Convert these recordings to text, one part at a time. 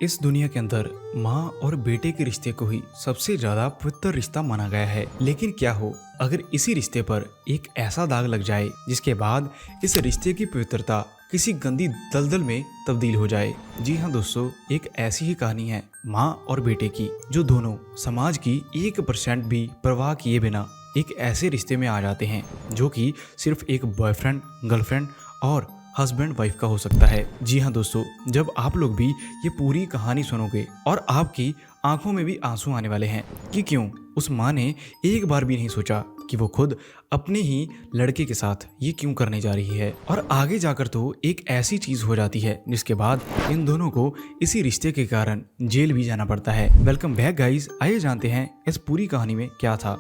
इस दुनिया के अंदर माँ और बेटे के रिश्ते को ही सबसे ज्यादा पवित्र रिश्ता माना गया है। लेकिन क्या हो अगर इसी रिश्ते पर एक ऐसा दाग लग जाए जिसके बाद इस रिश्ते की पवित्रता किसी गंदी दलदल में तब्दील हो जाए। जी हाँ दोस्तों, एक ऐसी ही कहानी है माँ और बेटे की, जो दोनों समाज की 1% भी परवाह किए बिना एक ऐसे रिश्ते में आ जाते हैं जो कि सिर्फ एक बॉयफ्रेंड गर्लफ्रेंड और हस्बैंड वाइफ का हो सकता है। जी हाँ दोस्तों, जब आप लोग भी ये पूरी कहानी सुनोगे और आपकी आंखों में भी आंसू आने वाले हैं कि क्यों उस माँ ने एक बार भी नहीं सोचा कि वो खुद अपने ही लड़के के साथ ये क्यों करने जा रही है। और आगे जाकर तो एक ऐसी चीज हो जाती है जिसके बाद इन दोनों को इसी रिश्ते के कारण जेल भी जाना पड़ता है। वेलकम बैक गाइस, आइए जानते हैं इस पूरी कहानी में क्या था।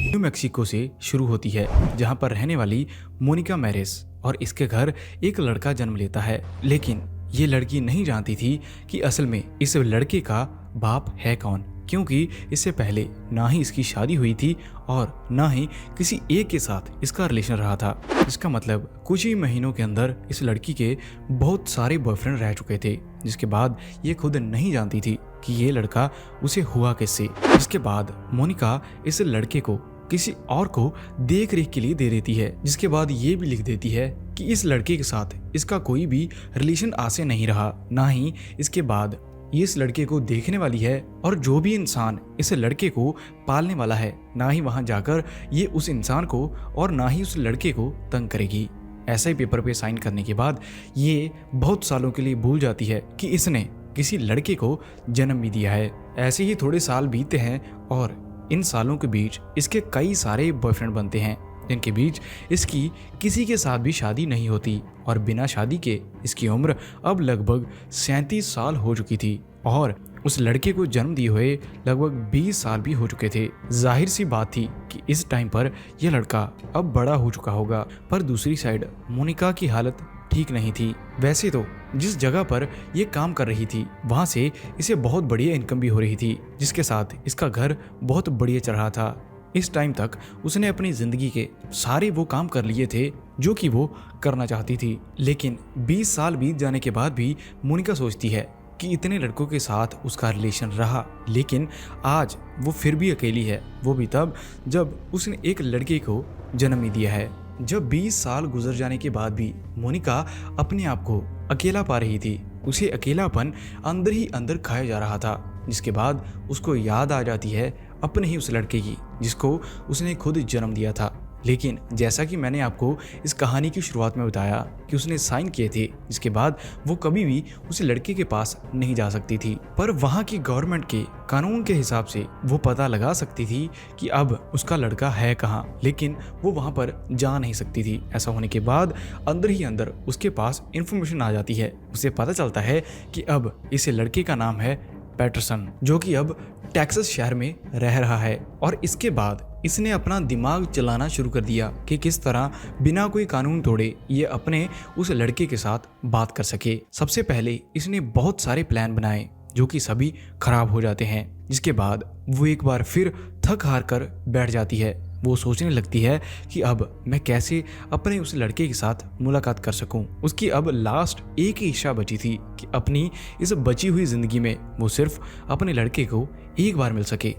न्यू मैक्सिको से शुरू होती है, जहां पर रहने वाली मोनिका मैरेस और इसके घर एक लड़का जन्म लेता है। लेकिन ये लड़की नहीं जानती थी कि असल में इस लड़के का बाप है कौन, क्योंकि इससे पहले ना ही इसकी शादी हुई थी और ना ही किसी एक के साथ इसका रिलेशन रहा था। इसका मतलब कुछ ही महीनों के अंदर इस लड़की के बहुत सारे बॉयफ्रेंड रह चुके थे, जिसके बाद ये खुद नहीं जानती थी कि ये लड़का उसे हुआ किससे। इसके बाद मोनिका इस लड़के को किसी और को देख रेख के लिए दे देती है, जिसके बाद ये भी लिख देती है कि इस लड़के के साथ इसका कोई भी रिलेशन आज से नहीं रहा, ना ही इसके बाद ये इस लड़के को देखने वाली है, और जो भी इंसान इस लड़के को पालने वाला है ना ही वहां जाकर ये उस इंसान को और ना ही उस लड़के को तंग करेगी। ऐसा ही पेपर पे साइन करने के बाद ये बहुत सालों के लिए भूल जाती है कि इसने किसी लड़के को जन्म भी दिया है। ऐसे ही थोड़े साल बीतते हैं और इन सालों के बीच इसके कई सारे बॉयफ्रेंड बनते हैं, जिनके बीच इसकी किसी के साथ भी शादी नहीं होती, और बिना शादी के इसकी उम्र अब लगभग 37 साल हो चुकी थी और उस लड़के को जन्म दिए हुए लगभग 20 साल भी हो चुके थे। जाहिर सी बात थी कि इस टाइम पर यह लड़का अब बड़ा हो चुका होगा। पर दूसरी साइड मोनिका की हालत ठीक नहीं थी। वैसे तो जिस जगह पर ये काम कर रही थी वहां से इसे बहुत बढ़िया इनकम भी हो रही थी, जिसके साथ इसका घर बहुत बढ़िया चल रहा था। इस टाइम तक उसने अपनी जिंदगी के सारे वो काम कर लिए थे जो कि वो करना चाहती थी। लेकिन 20 साल बीत जाने के बाद भी मोनिका सोचती है कि इतने लड़कों के साथ उसका रिलेशन रहा, लेकिन आज वो फिर भी अकेली है। वो भी तब जब उसने एक लड़के को जन्म ही दिया है। जब 20 साल गुजर जाने के बाद भी मोनिका अपने आप को अकेला पा रही थी। उसे अकेलापन अंदर ही अंदर खाया जा रहा था, जिसके बाद उसको याद आ जाती है अपने ही उस लड़के की जिसको उसने खुद जन्म दिया था। लेकिन जैसा कि मैंने आपको इस कहानी की शुरुआत में बताया कि उसने साइन किए थे, जिसके बाद वो कभी भी उस लड़के के पास नहीं जा सकती थी। पर वहाँ की गवर्नमेंट के कानून के हिसाब से वो पता लगा सकती थी कि अब उसका लड़का है कहाँ, लेकिन वो वहाँ पर जा नहीं सकती थी। ऐसा होने के बाद अंदर ही अंदर उसके पास इंफॉर्मेशन आ जाती है। उसे पता चलता है कि अब इस लड़के का नाम है पैटरसन, जो कि अब टेक्सास शहर में रह रहा है। और इसके बाद इसने अपना दिमाग चलाना शुरू कर दिया कि किस तरह बिना कोई कानून तोड़े ये अपने उस लड़के के साथ बात कर सके। सबसे पहले इसने बहुत सारे प्लान बनाए जो कि सभी खराब हो जाते हैं, जिसके बाद वो एक बार फिर थक हार कर बैठ जाती है। वो सोचने लगती है कि अब मैं कैसे अपने उस लड़के के साथ मुलाकात कर सकूं। उसकी अब लास्ट एक ही इच्छा बची थी कि अपनी इस बची हुई जिंदगी में वो सिर्फ अपने लड़के को एक बार मिल सके।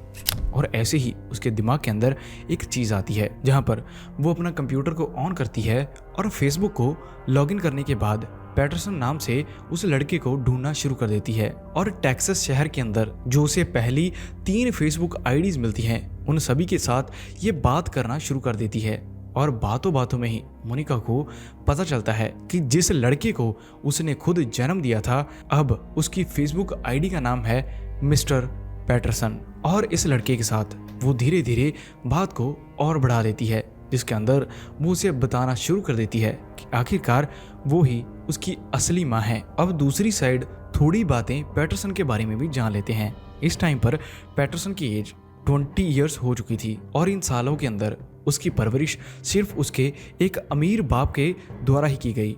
और ऐसे ही उसके दिमाग के अंदर एक चीज़ आती है, जहां पर वो अपना कंप्यूटर को ऑन करती है और फेसबुक को लॉगिन करने के बाद पैटरसन नाम से उस लड़के को ढूंढना शुरू कर देती है। और टेक्सास शहर के अंदर जो उसे पहली 3 फेसबुक आईडीज मिलती हैं, उन सभी के साथ ये बात करना शुरू कर देती है। और बातों बातों में ही मोनिका को पता चलता है कि जिस लड़के को उसने खुद जन्म दिया था, अब उसकी फेसबुक आईडी का नाम है मिस्टर पैटरसन। और इस लड़के के साथ वो धीरे धीरे बात को और बढ़ा देती है, जिसके अंदर वो उसे बताना शुरू कर देती है कि आखिरकार वो ही उसकी असली माँ है। अब दूसरी साइड थोड़ी बातें पैटरसन के बारे में भी जान लेते हैं। इस टाइम पर पैटरसन की एज 20 ईयर्स हो चुकी थी और इन सालों के अंदर उसकी परवरिश सिर्फ उसके एक अमीर बाप के द्वारा ही की गई,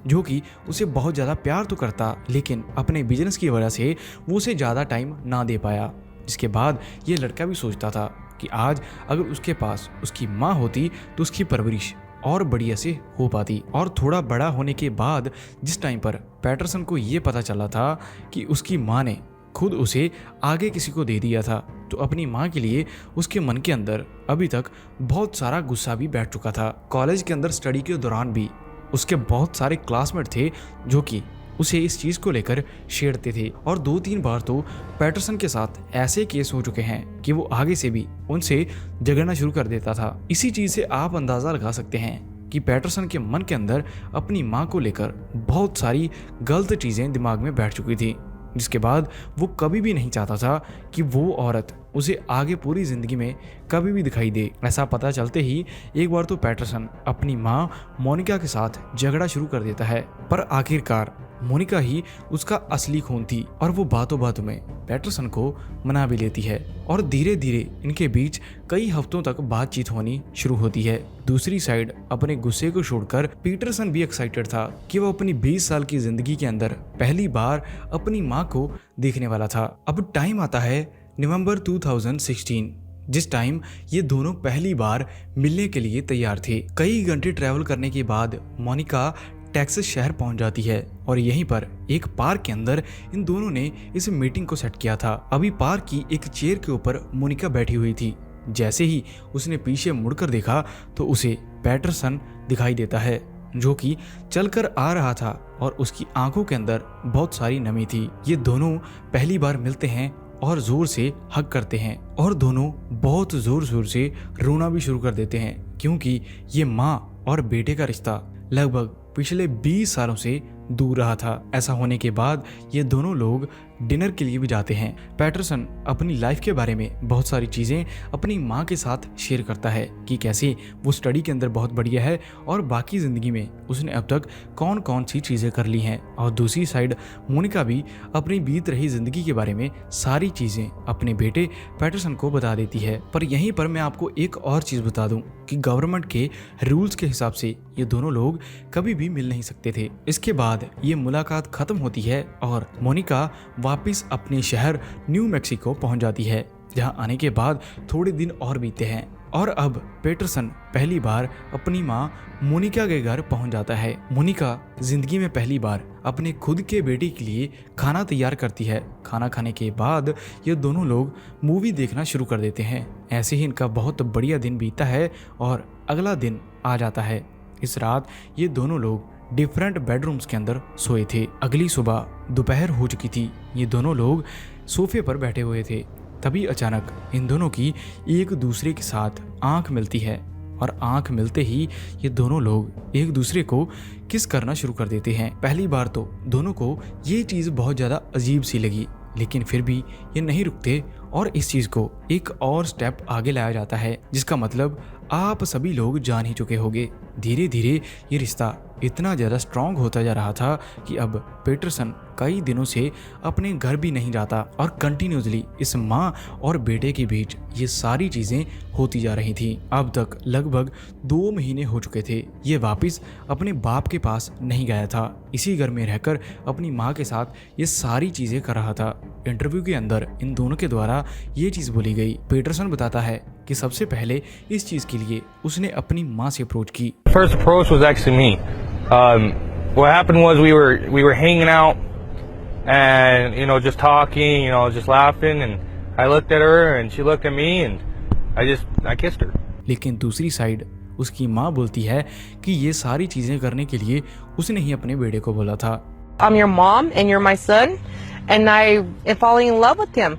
जो कि उसे बहुत ज़्यादा प्यार तो करता, लेकिन अपने बिजनेस की वजह से वो उसे ज़्यादा टाइम ना दे पाया। जिसके बाद ये लड़का भी सोचता था कि आज अगर उसके पास उसकी माँ होती तो उसकी परवरिश और बढ़िया से हो पाती। और थोड़ा बड़ा होने के बाद जिस टाइम पर पैटरसन को ये पता चला था कि उसकी माँ ने खुद उसे आगे किसी को दे दिया था, तो अपनी माँ के लिए उसके मन के अंदर अभी तक बहुत सारा गुस्सा भी बैठ चुका था। कॉलेज के अंदर स्टडी के दौरान भी उसके बहुत सारे क्लासमेट थे जो कि उसे इस चीज़ को लेकर छेड़ते थे, और 2-3 बार तो पैटरसन के साथ ऐसे केस हो चुके हैं कि वो आगे से भी उनसे झगड़ना शुरू कर देता था। इसी चीज़ से आप अंदाज़ा लगा सकते हैं कि पैटरसन के मन के अंदर अपनी माँ को लेकर बहुत सारी गलत चीज़ें दिमाग में बैठ चुकी थी, जिसके बाद वो कभी भी नहीं चाहता था कि वो औरत उसे आगे पूरी जिंदगी में कभी भी दिखाई दे। ऐसा पता चलते ही एक बार तो पैटरसन अपनी माँ मोनिका के साथ झगड़ा शुरू कर देता है, पर आखिरकार मोनिका ही उसका असली खून थी और वो बातों बातों में पैटरसन को मना भी लेती है, और धीरे धीरे इनके बीच कई हफ्तों तक बातचीत होनी शुरू होती है। दूसरी साइड अपने गुस्से को छोड़कर पीटरसन भी एक्साइटेड था कि वो अपनी 20 साल की जिंदगी के अंदर पहली बार अपनी माँ को देखने वाला था। अब टाइम आता है नवंबर 2016, जिस टाइम ये दोनों पहली बार मिलने के लिए तैयार थे। कई घंटे ट्रैवल करने के बाद मोनिका टेक्सास शहर पहुंच जाती है, और यहीं पर एक पार्क के अंदर इन दोनों ने इस मीटिंग को सेट किया था। अभी पार्क की एक चेयर के ऊपर मोनिका बैठी हुई थी। जैसे ही उसने पीछे मुड़कर देखा तो उसे पैटरसन दिखाई देता है, जो कि चलकर आ रहा था और उसकी आंखों के अंदर बहुत सारी नमी थी। ये दोनों पहली बार मिलते हैं और जोर से हग करते हैं, और दोनों बहुत जोर जोर से रोना भी शुरू कर देते हैं, क्योंकि ये माँ और बेटे का रिश्ता लगभग पिछले 20 सालों से दूर रहा था। ऐसा होने के बाद ये दोनों लोग डिनर के लिए भी जाते हैं। पैटरसन अपनी लाइफ के बारे में बहुत सारी चीज़ें अपनी माँ के साथ शेयर करता है कि कैसे वो स्टडी के अंदर बहुत बढ़िया है और बाकी ज़िंदगी में उसने अब तक कौन कौन सी चीज़ें कर ली हैं। और दूसरी साइड मोनिका भी अपनी बीत रही ज़िंदगी के बारे में सारी चीज़ें अपने बेटे पैटरसन को बता देती है। पर यहीं पर मैं आपको एक और चीज़ बता दूँ कि गवर्नमेंट के रूल्स के हिसाब से ये दोनों लोग कभी भी मिल नहीं सकते थे। इसके बाद ये मुलाकात खत्म होती है और मोनिका वापस अपने शहर न्यू मैक्सिको पहुंच जाती है, जहां आने के बाद थोड़े दिन और बीते हैं, और अब पैटरसन पहली बार अपनी मां मोनिका के घर पहुंच जाता है। मोनिका जिंदगी में पहली बार अपने खुद के बेटे के लिए खाना तैयार करती है। खाना खाने के बाद ये दोनों लोग मूवी देखना शुरू कर देते हैं। ऐसे ही इनका बहुत बढ़िया दिन बीतता है और अगला दिन आ जाता है। इस रात ये दोनों लोग डिफरेंट बेडरूम्स के अंदर सोए थे। अगली सुबह दोपहर हो चुकी थी। ये दोनों लोग सोफे पर बैठे हुए थे, तभी अचानक इन दोनों की एक दूसरे के साथ आंख मिलती है, और आंख मिलते ही ये दोनों लोग एक दूसरे को किस करना शुरू कर देते हैं। पहली बार तो दोनों को ये चीज़ बहुत ज़्यादा अजीब सी लगी, लेकिन फिर भी ये नहीं रुकते और इस चीज़ को एक और स्टेप आगे लाया जाता है, जिसका मतलब आप सभी लोग जान ही चुके होंगे। धीरे धीरे ये रिश्ता इतना ज़्यादा स्ट्रॉन्ग होता जा रहा था कि अब पैटरसन कई दिनों से अपने घर भी नहीं जाता, और कंटिन्यूसली इस माँ और बेटे के बीच ये सारी चीज़ें होती जा रही थी। अब तक लगभग 2 महीने हो चुके थे। ये वापस अपने बाप के पास नहीं गया था, इसी घर में रहकर अपनी माँ के साथ ये सारी चीज़ें कर रहा था। इंटरव्यू के अंदर इन दोनों के द्वारा ये चीज़ बोली गई। पैटरसन बताता है कि सबसे पहले इस चीज़ के लिए उसने अपनी माँ से अप्रोच की। First approach was actually me. What happened was we were hanging out and just talking, just laughing, and I looked at her and she looked at me and I kissed her. लेकिन दूसरी side उसकी माँ बोलती है कि ये सारी चीजें करने के लिए उसने ही अपने बेटे को बोला था। I'm your mom and you're my son, and I am falling in love with him.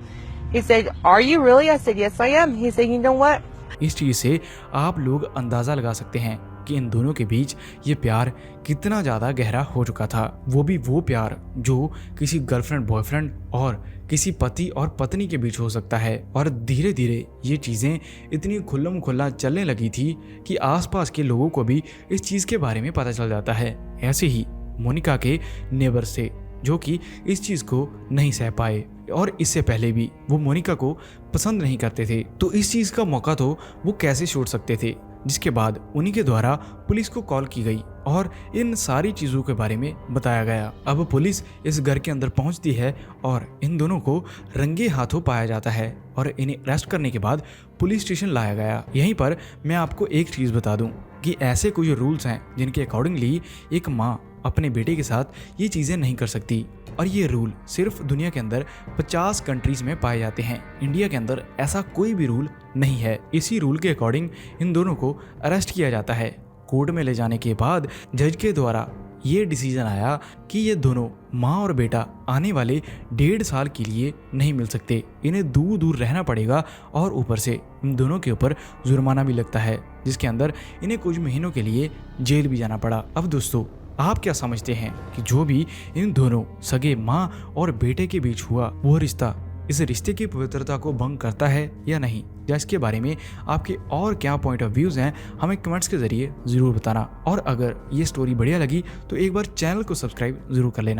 He said, "Are you really?" I said, "Yes, I am." He said, "You know what?" इस चीज से आप लोग अंदाजा लगा सकते हैं कि इन दोनों के बीच ये प्यार कितना ज्यादा गहरा हो चुका था। वो भी वो प्यार जो किसी गर्लफ्रेंड बॉयफ्रेंड और किसी पति और पत्नी के बीच हो सकता है। और धीरे धीरे ये चीजें इतनी खुल्लम खुल्ला चलने लगी थी कि आसपास के लोगों को भी इस चीज के बारे में पता चल जाता है। ऐसे ही मोनिका के नेबर से, जो कि इस चीज को नहीं सह पाए और इससे पहले भी वो मोनिका को पसंद नहीं करते थे, तो इस चीज का मौका तो वो कैसे छोड़ सकते थे। जिसके बाद उन्हीं के द्वारा पुलिस को कॉल की गई और इन सारी चीजों के बारे में बताया गया। अब पुलिस इस घर के अंदर पहुंचती है और इन दोनों को रंगे हाथों पाया जाता है और इन्हें अरेस्ट करने के बाद पुलिस स्टेशन लाया गया। यहीं पर मैं आपको एक चीज बता दूं कि ऐसे कुछ रूल्स हैं जिनके अकॉर्डिंगली एक माँ अपने बेटे के साथ ये चीज़ें नहीं कर सकती और ये रूल सिर्फ दुनिया के अंदर 50 कंट्रीज में पाए जाते हैं। इंडिया के अंदर ऐसा कोई भी रूल नहीं है। इसी रूल के अकॉर्डिंग इन दोनों को अरेस्ट किया जाता है। कोर्ट में ले जाने के बाद जज के द्वारा ये डिसीजन आया कि ये दोनों माँ और बेटा आने वाले 1.5 साल के लिए नहीं मिल सकते। इन्हें दूर दूर रहना पड़ेगा और ऊपर से इन दोनों के ऊपर जुर्माना भी लगता है, जिसके अंदर इन्हें कुछ महीनों के लिए जेल भी जाना पड़ा। अब दोस्तों, आप क्या समझते हैं कि जो भी इन दोनों सगे माँ और बेटे के बीच हुआ वो रिश्ता इस रिश्ते की पवित्रता को भंग करता है या नहीं, या इसके बारे में आपके और क्या पॉइंट ऑफ व्यूज हैं हमें कमेंट्स के जरिए जरूर बताना। और अगर ये स्टोरी बढ़िया लगी तो एक बार चैनल को सब्सक्राइब जरूर कर लेना।